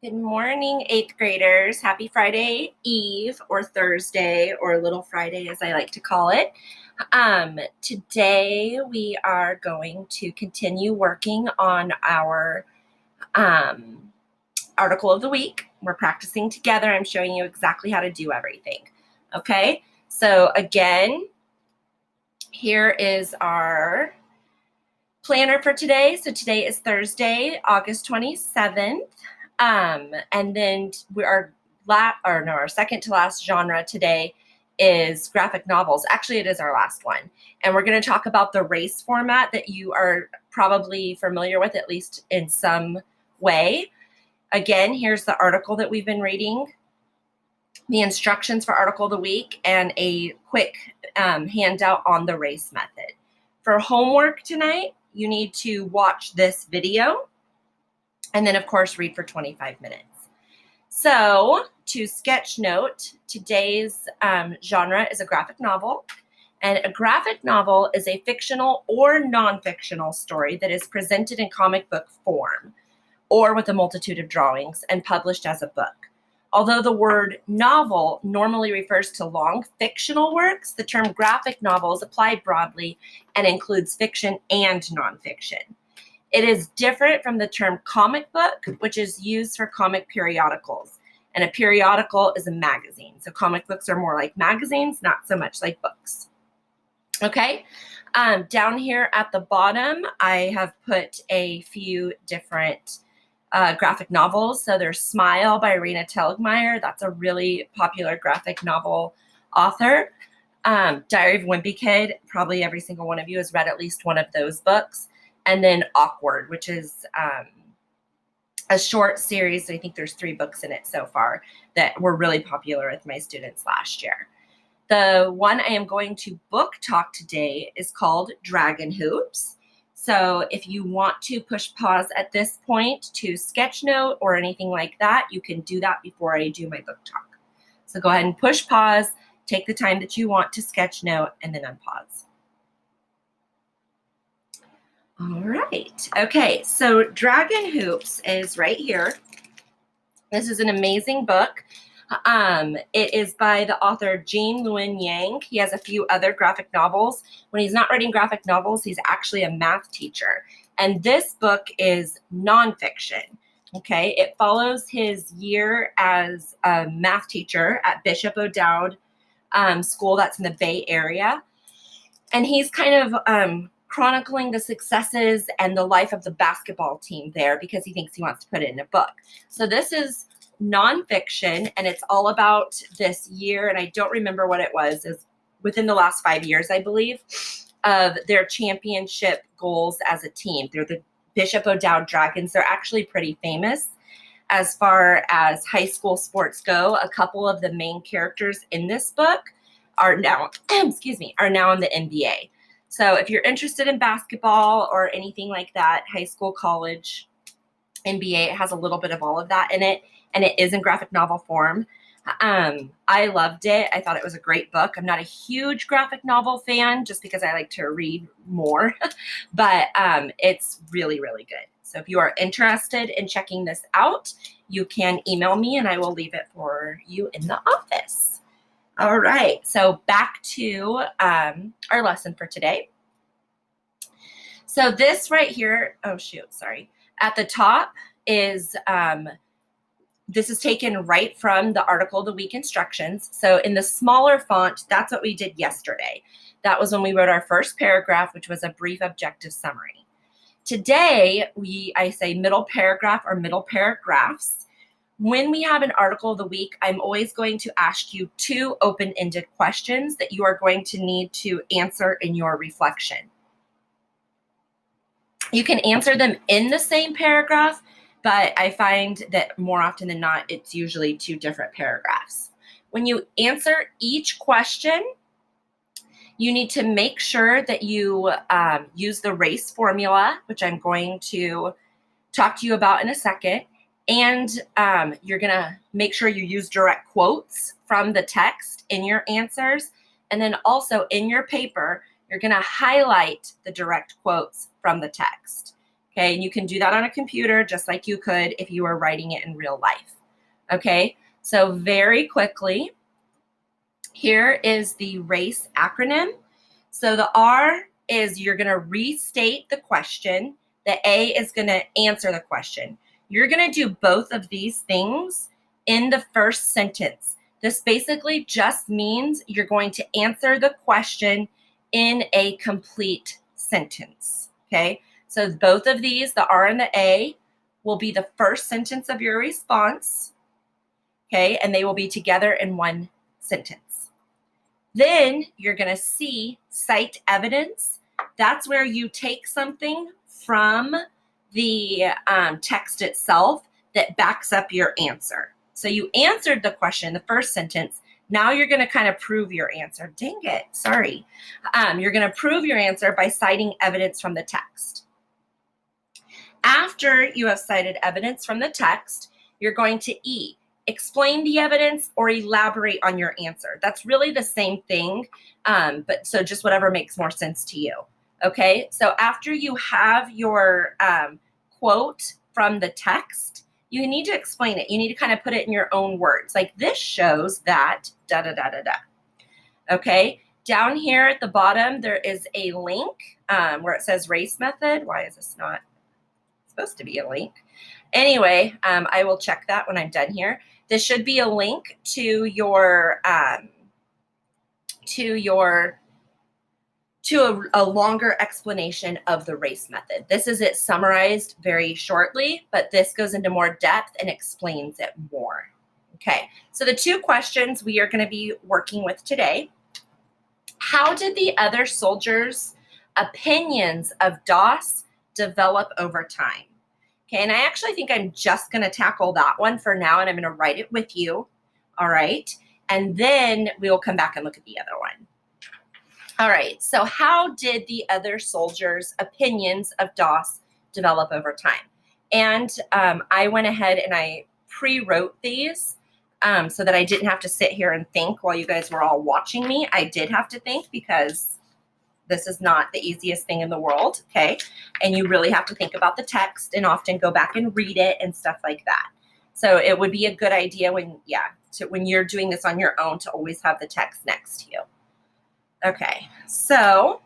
Good morning, eighth graders. Happy Friday Eve or Thursday or Little Friday, as I like to call it. Today we are going to continue working on our article of the week. We're practicing together. I'm showing you exactly how to do everything. Okay, so again, here is our planner for today. So today is Thursday, August 27th. And then our second to last genre today is graphic novels. Actually, it is our last one. And we're going to talk about the race format that you are probably familiar with, at least in some way. Again, here's the article that we've been reading, the instructions for article of the week, and a quick handout on the race method. For homework tonight, you need to watch this video and then, of course, read for 25 minutes. So to sketch note, today's genre is a graphic novel. And a graphic novel is a fictional or non-fictional story that is presented in comic book form or with a multitude of drawings and published as a book. Although the word novel normally refers to long fictional works, the term graphic novel is applied broadly and includes fiction and nonfiction. It is different from the term comic book, which is used for comic periodicals. And a periodical is a magazine. So comic books are more like magazines, not so much like books. Okay, down here at the bottom, I have put a few different graphic novels. So there's Smile by Raina Telgemeier. That's a really popular graphic novel author. Diary of a Wimpy Kid. Probably every single one of you has read at least one of those books. And then Awkward, which is a short series. I think there's 3 books in it so far that were really popular with my students last year. The one I am going to book talk today is called Dragon Hoops. So if you want to push pause at this point to sketch note or anything like that, you can do that before I do my book talk. So go ahead and push pause, take the time that you want to sketch note, and then unpause. All right. Okay, so Dragon Hoops is right here. This is an amazing book. It is by the author Gene Luen Yang. He has a few other graphic novels. When he's not writing graphic novels, he's actually a math teacher. And this book is nonfiction. Okay, it follows his year as a math teacher at Bishop O'Dowd School that's in the Bay Area. And he's kind of chronicling the successes and the life of the basketball team there because he thinks he wants to put it in a book. So this is nonfiction, and it's all about this year, and I don't remember what it was, is within the last 5 years, I believe, of their championship goals as a team. They're the Bishop O'Dowd Dragons. They're actually pretty famous as far as high school sports go. A couple of the main characters in this book are now, are now in the NBA. So if you're interested in basketball or anything like that, high school, college, NBA, it has a little bit of all of that in it, and it is in graphic novel form. I loved it. I thought it was a great book. I'm not a huge graphic novel fan just because I like to read more, but it's really, really good. So if you are interested in checking this out, you can email me and I will leave it for you in the office. All right, so back to our lesson for today. So this right here, at the top is, this is taken right from the article of the week instructions. So in the smaller font, that's what we did yesterday. That was when we wrote our first paragraph, which was a brief objective summary. Today, I say middle paragraph or middle paragraphs. When we have an article of the week, I'm always going to ask you 2 open-ended questions that you are going to need to answer in your reflection. You can answer them in the same paragraph, but I find that more often than not, it's usually 2 different paragraphs. When you answer each question, you need to make sure that you use the RACE formula, which I'm going to talk to you about in a second. And you're going to make sure you use direct quotes from the text in your answers. And then also in your paper, you're going to highlight the direct quotes from the text. Okay, and you can do that on a computer just like you could if you were writing it in real life. Okay, so very quickly, here is the RACE acronym. So the R is you're going to restate the question. The A is going to answer the question. You're going to do both of these things in the first sentence. This basically just means you're going to answer the question in a complete sentence. Okay, so both of these, the R and the A, will be the first sentence of your response. Okay, and they will be together in one sentence. Then you're going to C, cite evidence. That's where you take something from the text itself that backs up your answer. So you answered the question in the first sentence. Now you're going to kind of prove your answer. Dang it, sorry. You're going to prove your answer by citing evidence from the text. After you have cited evidence from the text, you're going to E, explain the evidence or elaborate on your answer. That's really the same thing, but so just whatever makes more sense to you. Okay, so after you have your quote from the text, you need to explain it. You need to kind of put it in your own words. Like this shows that da da da da da. Okay, down here at the bottom, there is a link where it says RACE method. Why is this not supposed to be a link? Anyway, I will check that when I'm done here. This should be a link to a longer explanation of the RACE method. This is it summarized very shortly, but this goes into more depth and explains it more. Okay, so the two questions we are going to be working with today. How did the other soldiers' opinions of DOS develop over time? Okay, and I actually think I'm just going to tackle that one for now, and I'm going to write it with you, all right? And then we will come back and look at the other one. All right, so how did the other soldiers' opinions of DOS develop over time? And I went ahead and I pre-wrote these so that I didn't have to sit here and think while you guys were all watching me. I did have to think because this is not the easiest thing in the world, okay? And you really have to think about the text and often go back and read it and stuff like that. So it would be a good idea when you're doing this on your own to always have the text next to you. Okay, so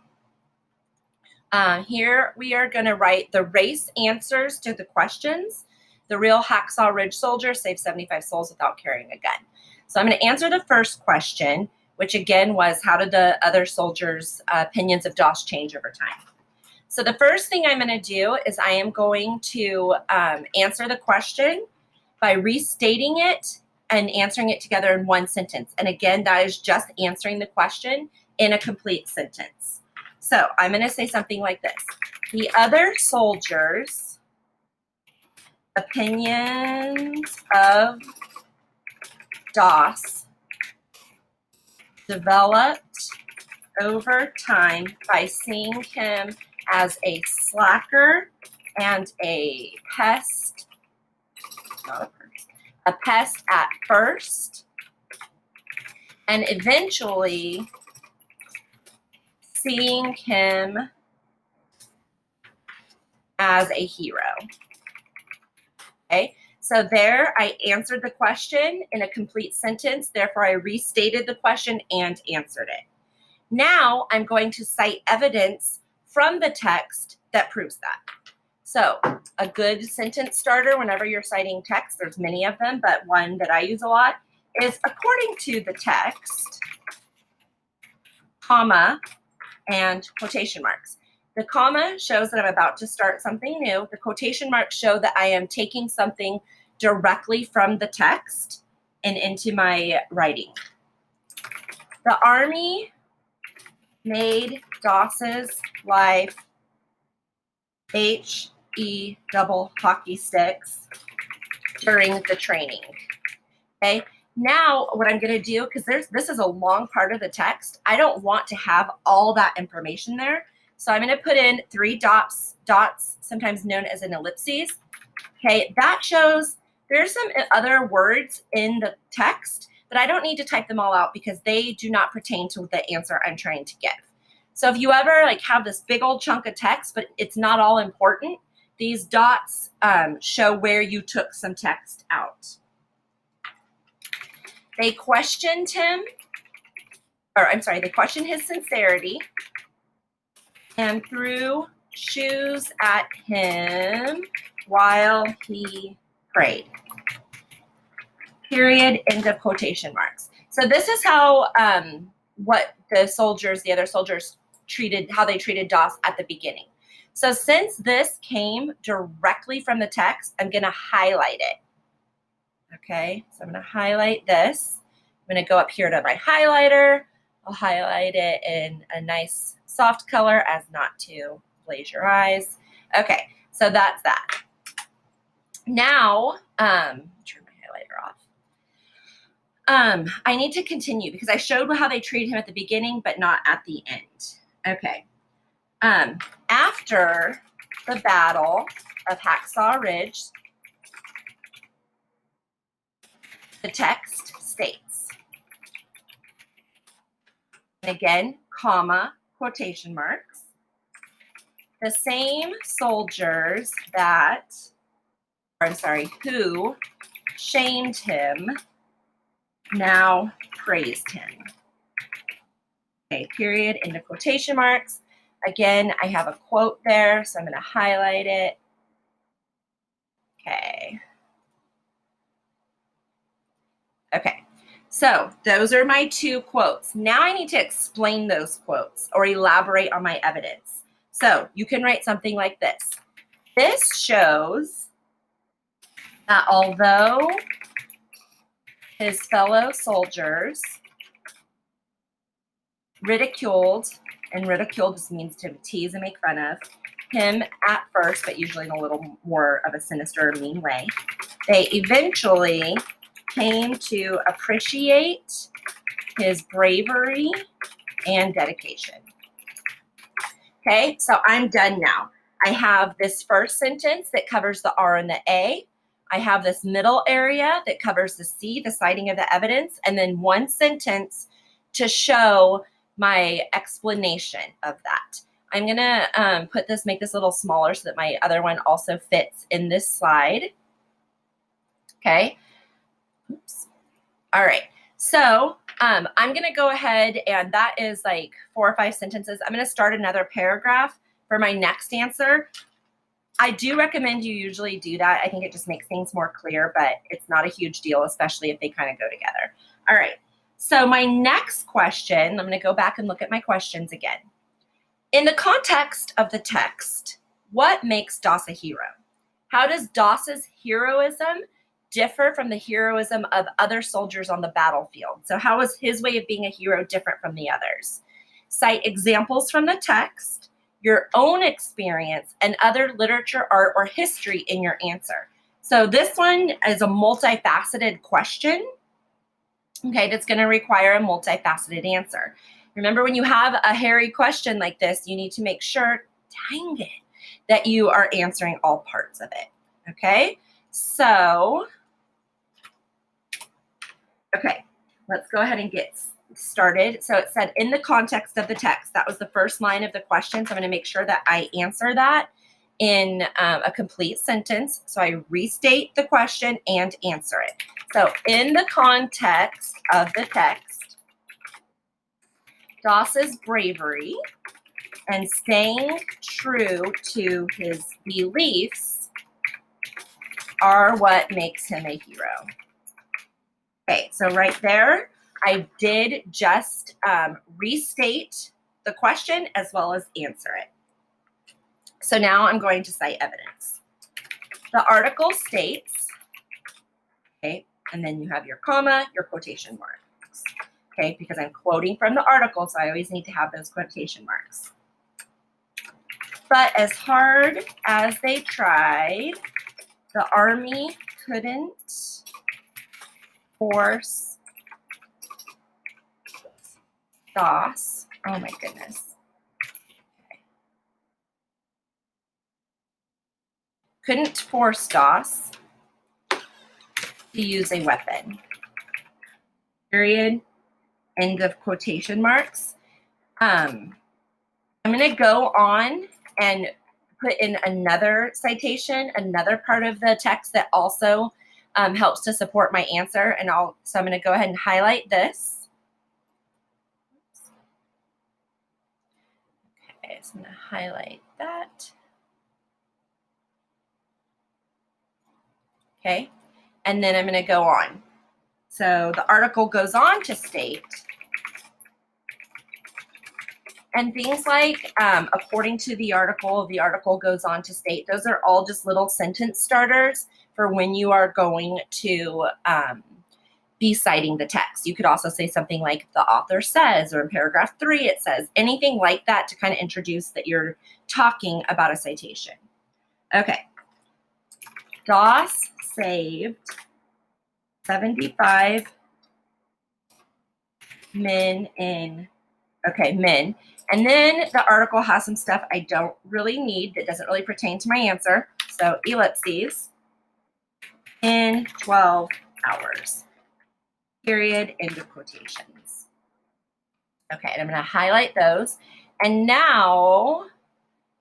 here we are going to write the RACE answers to the questions. The real Hacksaw Ridge soldier saved 75 souls without carrying a gun. So I'm going to answer the first question, which again was, how did the other soldiers' opinions of DOS change over time? So the first thing I'm going to do is I am going to answer the question by restating it and answering it together in one sentence. And again, that is just answering the question in a complete sentence. So I'm going to say something like this. The other soldiers' opinions of DOS developed over time by seeing him as a slacker and a pest at first, and eventually seeing him as a hero. Okay, so there I answered the question in a complete sentence, therefore I restated the question and answered it. Now I'm going to cite evidence from the text that proves that. So a good sentence starter whenever you're citing text, there's many of them, but one that I use a lot is according to the text, comma, and quotation marks. The comma shows that I'm about to start something new. The quotation marks show that I am taking something directly from the text and into my writing. The Army made DOS's life HE double hockey sticks during the training. Okay. Now what I'm going to do, because this is a long part of the text, I don't want to have all that information there. So I'm going to put in 3 dots, sometimes known as an ellipses. Okay, that shows there's some other words in the text, but I don't need to type them all out because they do not pertain to the answer I'm trying to give. So if you ever have this big old chunk of text, but it's not all important, These dots show where you took some text out. They questioned him, or I'm sorry, they questioned his sincerity and threw shoes at him while he prayed. Period, end of quotation marks. So this is how what the other soldiers how they treated Doss at the beginning. So since this came directly from the text, I'm going to highlight it. Okay, so I'm going to highlight this. I'm going to go up here to my highlighter. I'll highlight it in a nice soft color as not to glaze your eyes. Okay, so that's that. Now, turn my highlighter off. I need to continue because I showed how they treated him at the beginning, but not at the end. Okay. After the Battle of Hacksaw Ridge, the text states, again, comma, quotation marks, the same soldiers who shamed him now praised him. Okay, period, end of quotation marks. Again, I have a quote there, so I'm going to highlight it. Okay. Okay, so those are my two quotes. Now I need to explain those quotes or elaborate on my evidence. So you can write something like this. This shows that although his fellow soldiers ridiculed, and ridicule just means to tease and make fun of, him at first, but usually in a little more of a sinister or mean way, they eventually came to appreciate his bravery and dedication. Okay, so I'm done now. I have this first sentence that covers the R and the A. I have this middle area that covers the C, the citing of the evidence, and then one sentence to show my explanation of that. I'm gonna make this a little smaller so that my other one also fits in this slide. Okay. Oops. All right. So I'm gonna go ahead, and that is like 4 or 5 sentences. I'm gonna start another paragraph for my next answer. I do recommend you usually do that. I think it just makes things more clear, but it's not a huge deal, especially if they kind of go together. All right. So my next question, I'm going to go back and look at my questions again. In the context of the text, what makes Doss a hero? How does Doss's heroism differ from the heroism of other soldiers on the battlefield? So how is his way of being a hero different from the others? Cite examples from the text, your own experience, and other literature, art, or history in your answer. So this one is a multifaceted question. Okay, that's going to require a multifaceted answer. Remember, when you have a hairy question like this, you need to make sure, dang it, that you are answering all parts of it. Okay, so, okay, let's go ahead and get started. So it said, in the context of the text, that was the first line of the question. So I'm going to make sure that I answer that in a complete sentence. So I restate the question and answer it. So in the context of the text, Doss's bravery and staying true to his beliefs are what makes him a hero. Okay, so right there, I did just restate the question as well as answer it. So now I'm going to cite evidence. The article states, okay, and then you have your comma, your quotation marks, okay, because I'm quoting from the article, so I always need to have those quotation marks. But as hard as they tried, the army couldn't force Doss. Oh my goodness. Couldn't force Doss to use a weapon. Period. End of quotation marks. I'm going to go on and put in another citation, another part of the text that also helps to support my answer. And so I'm going to go ahead and highlight this. Okay, so I'm going to highlight that. Okay, and then I'm going to go on. So the article goes on to state, and things like, according to the article goes on to state, those are all just little sentence starters for when you are going to be citing the text. You could also say something like the author says, or in paragraph 3 it says, anything like that to kind of introduce that you're talking about a citation. Okay. Doss saved 75 men in, okay, men. And then the article has some stuff I don't really need that doesn't really pertain to my answer. So ellipses, in 12 hours, period, end of quotations. Okay, and I'm going to highlight those. And now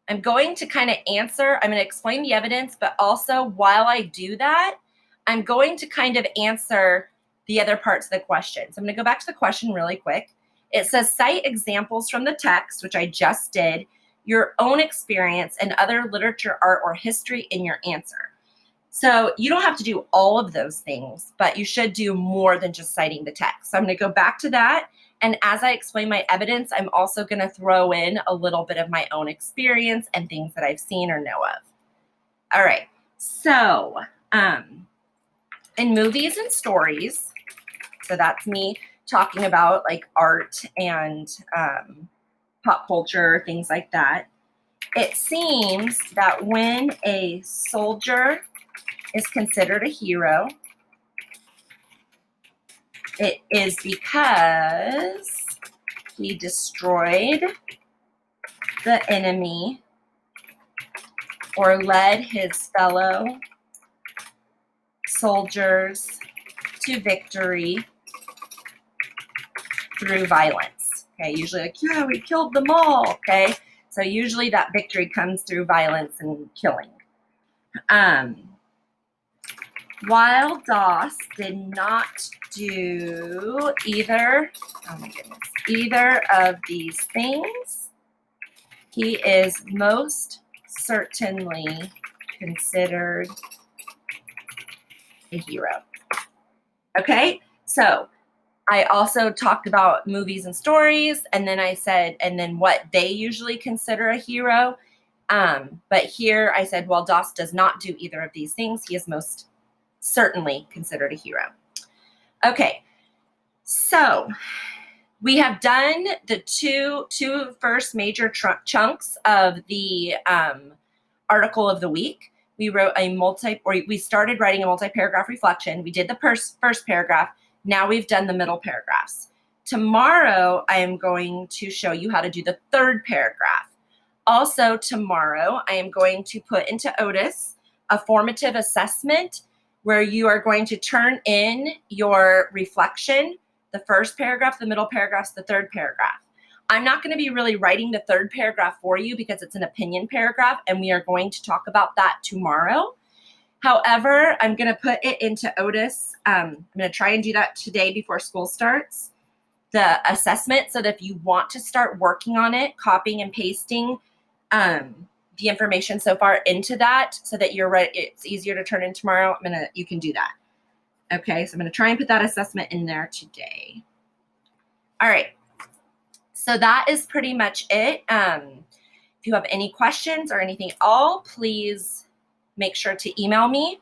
I'm going to kind of answer, I'm going to explain the evidence, but also while I do that, I'm going to kind of answer the other parts of the question. So I'm going to go back to the question really quick. It says, cite examples from the text, which I just did, your own experience and other literature, art, or history in your answer. So you don't have to do all of those things, but you should do more than just citing the text. So I'm going to go back to that. And as I explain my evidence, I'm also going to throw in a little bit of my own experience and things that I've seen or know of. All right. So in movies and stories, so that's me talking about like art and pop culture, things like that. It seems that when a soldier is considered a hero, it is because he destroyed the enemy or led his fellow soldiers to victory through violence. Okay, usually like, yeah, we killed them all. Okay, so usually that victory comes through violence and killing. While Doss did not do either, oh my goodness, either of these things, he is most certainly considered a hero. Okay, so I also talked about movies and stories, and then I said, and then what they usually consider a hero. But here I said, well, Doss does not do either of these things. He is most certainly considered a hero. Okay, so we have done the two first major chunks of the article of the week. We wrote we started writing a multi-paragraph reflection. We did the first paragraph. Now we've done the middle paragraphs. Tomorrow, I am going to show you how to do the third paragraph. Also tomorrow, I am going to put into Otis a formative assessment where you are going to turn in your reflection, the first paragraph, the middle paragraph, the third paragraph. I'm not going to be really writing the third paragraph for you because it's an opinion paragraph, and we are going to talk about that tomorrow. However, I'm going to put it into Otis. I'm going to try and do that today before school starts, the assessment, so that if you want to start working on it, copying and pasting the information so far into that so that you're ready, it's easier to turn in tomorrow. You can do that. Okay, so I'm going to try and put that assessment in there today. All right, so that is pretty much it. If you have any questions or anything at all, please make sure to email me.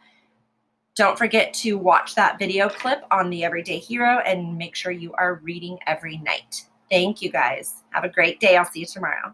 Don't forget to watch that video clip on the Everyday Hero and make sure you are reading every night. Thank you guys. Have a great day. I'll see you tomorrow.